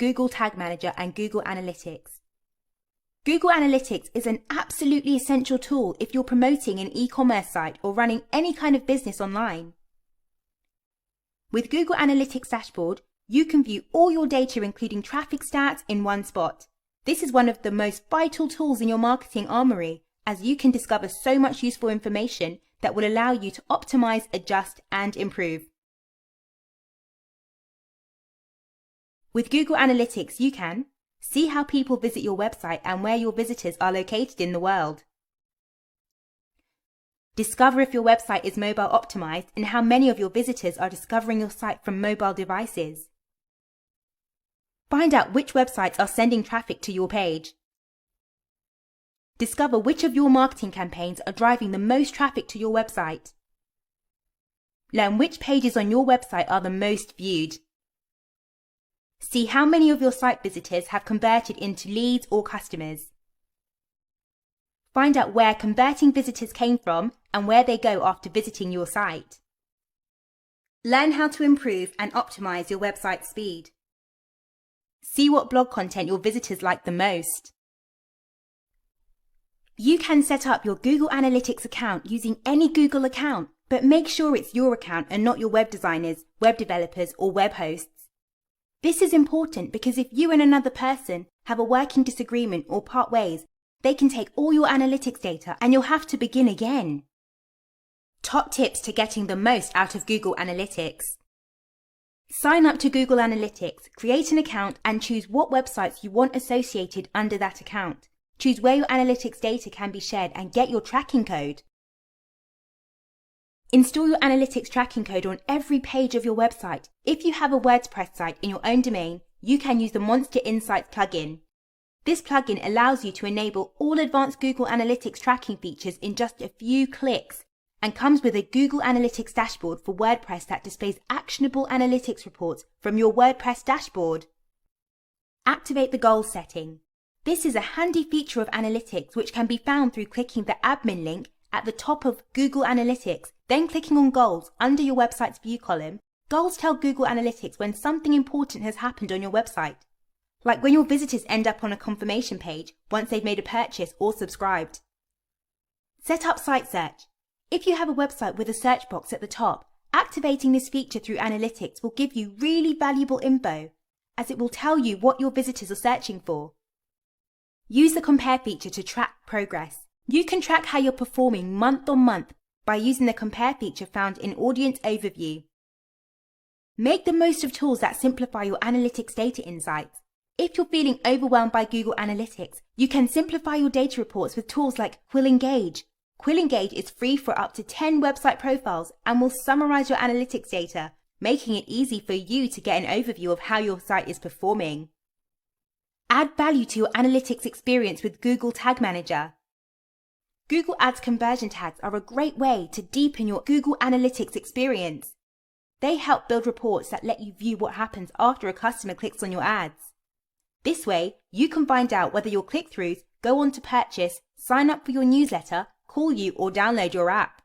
Google Tag Manager and Google Analytics. Google Analytics is an absolutely essential tool if you're promoting an e-commerce site or running any kind of business online. With Google Analytics Dashboard, you can view all your data including traffic stats in one spot. This is one of the most vital tools in your marketing armory, as you can discover so much useful information that will allow you to optimize, adjust, and improve. With Google Analytics, you can see how people visit your website and where your visitors are located in the world. Discover if your website is mobile optimized and how many of your visitors are discovering your site from mobile devices. Find out which websites are sending traffic to your page. Discover which of your marketing campaigns are driving the most traffic to your website. Learn which pages on your website are the most viewed. See how many of your site visitors have converted into leads or customers. Find out where converting visitors came from and where they go after visiting your site. Learn how to improve and optimize your website speed. See what blog content your visitors like the most. You can set up your Google Analytics account using any Google account, but make sure it's your account and not your web designers, web developers, or web hosts. This is important because if you and another person have a working disagreement or part ways, they can take all your analytics data and you'll have to begin again. Top tips to getting the most out of Google Analytics. Sign up to Google Analytics, create an account and choose what websites you want associated under that account. Choose where your analytics data can be shared and get your tracking code. Install your analytics tracking code on every page of your website. If you have a WordPress site in your own domain, you can use the Monster Insights plugin. This plugin allows you to enable all advanced Google Analytics tracking features in just a few clicks and comes with a Google Analytics dashboard for WordPress that displays actionable analytics reports from your WordPress dashboard. Activate the goal setting. This is a handy feature of analytics which can be found through clicking the admin link at the top of Google Analytics, then clicking on Goals under your website's view column. Goals tell Google Analytics when something important has happened on your website, like when your visitors end up on a confirmation page once they've made a purchase or subscribed. Set up site search. If you have a website with a search box at the top, activating this feature through Analytics will give you really valuable info, as it will tell you what your visitors are searching for. Use the Compare feature to track progress. You can track how you're performing month on month by using the Compare feature found in Audience Overview. Make the most of tools that simplify your analytics data insights. If you're feeling overwhelmed by Google Analytics, you can simplify your data reports with tools like Quill Engage. Quill Engage is free for up to 10 website profiles and will summarize your analytics data, making it easy for you to get an overview of how your site is performing. Add value to your analytics experience with Google Tag Manager. Google Ads conversion tags are a great way to deepen your Google Analytics experience. They help build reports that let you view what happens after a customer clicks on your ads. This way, you can find out whether your click-throughs go on to purchase, sign up for your newsletter, call you, or download your app.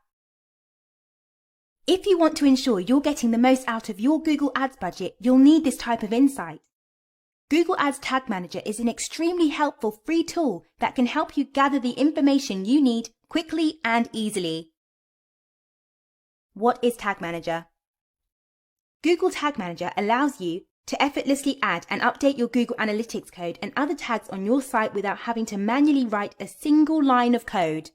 If you want to ensure you're getting the most out of your Google Ads budget, you'll need this type of insight. Google Ads Tag Manager is an extremely helpful free tool that can help you gather the information you need quickly and easily. What is Tag Manager? Google Tag Manager allows you to effortlessly add and update your Google Analytics code and other tags on your site without having to manually write a single line of code.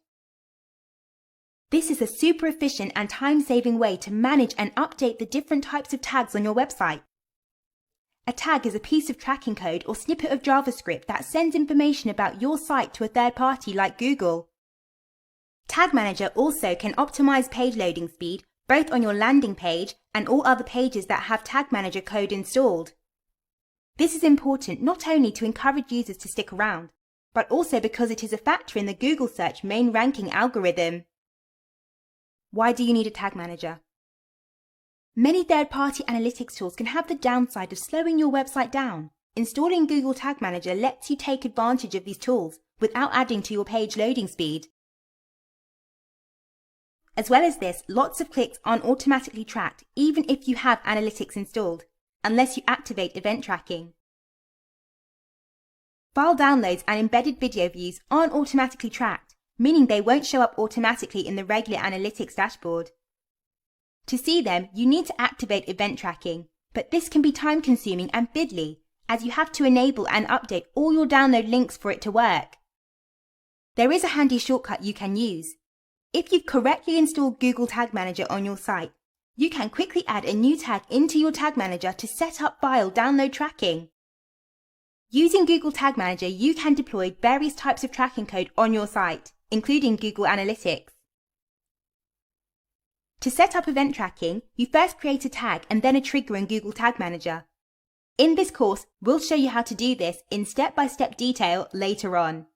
This is a super efficient and time-saving way to manage and update the different types of tags on your website. A tag is a piece of tracking code or snippet of JavaScript that sends information about your site to a third party like Google. Tag Manager also can optimize page loading speed both on your landing page and all other pages that have Tag Manager code installed. This is important not only to encourage users to stick around, but also because it is a factor in the Google search main ranking algorithm. Why do you need a Tag Manager? Many third-party analytics tools can have the downside of slowing your website down. Installing Google Tag Manager lets you take advantage of these tools without adding to your page loading speed. As well as this, lots of clicks aren't automatically tracked even if you have analytics installed, unless you activate event tracking. File downloads and embedded video views aren't automatically tracked, meaning they won't show up automatically in the regular analytics dashboard. To see them, you need to activate event tracking, but this can be time-consuming and fiddly, as you have to enable and update all your download links for it to work. There is a handy shortcut you can use. If you've correctly installed Google Tag Manager on your site, you can quickly add a new tag into your Tag Manager to set up file download tracking. Using Google Tag Manager, you can deploy various types of tracking code on your site, including Google Analytics. To set up event tracking, you first create a tag and then a trigger in Google Tag Manager. In this course, we'll show you how to do this in step-by-step detail later on.